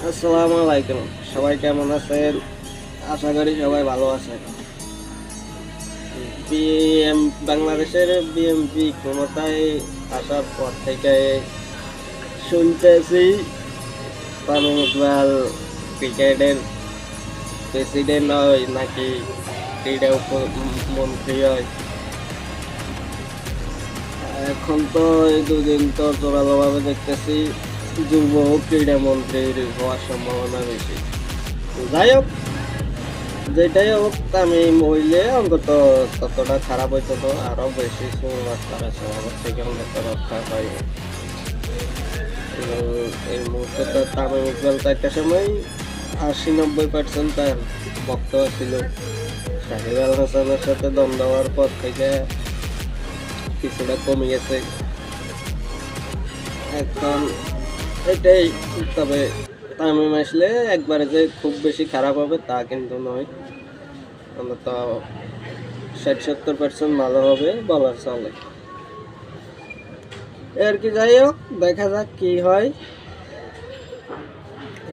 আসসালামু আলাইকুম। সবাই কেমন আছেন? আশা করি সবাই ভালো আছেন। বিএম বাংলাদেশের বিএনপি ক্ষমতায় আসার পর থেকে শুনতেছি তামিম ইকবাল ক্রিকেটের প্রেসিডেন্ট হয় নাকি ক্রীড়া মন্ত্রী হয়। এখন তো এই দুদিন তো জোরালোভাবে দেখতেছি যুব ক্রীড়া মন্ত্রীর হওয়ার সম্ভাবনা বেশি। যাই হোক, যেটাই হোক তামিম হইলে অন্তত ততটা খারাপ হইতো তো আরো বেশি তারা সবার থেকে অন্তত রক্ষা পাইব। এই মুহূর্তে তো তামিম ইকবাল তো একটা সময় ৮০-৯০% তার বক্তব্য ছিল। সাকিব আল হাসানের সাথে দ্বন্দ্ব হওয়ার পর থেকে কিছুটা কমে গেছে এখন। এটাই, তবে তামিম আসলে একবারে যে খুব বেশি খারাপ হবে তা কিন্তু নয়, অন্তত ৬০-৭০% ভালো হবে বলার চলে। আর কি, যাই হোক দেখা যাক কি হয়।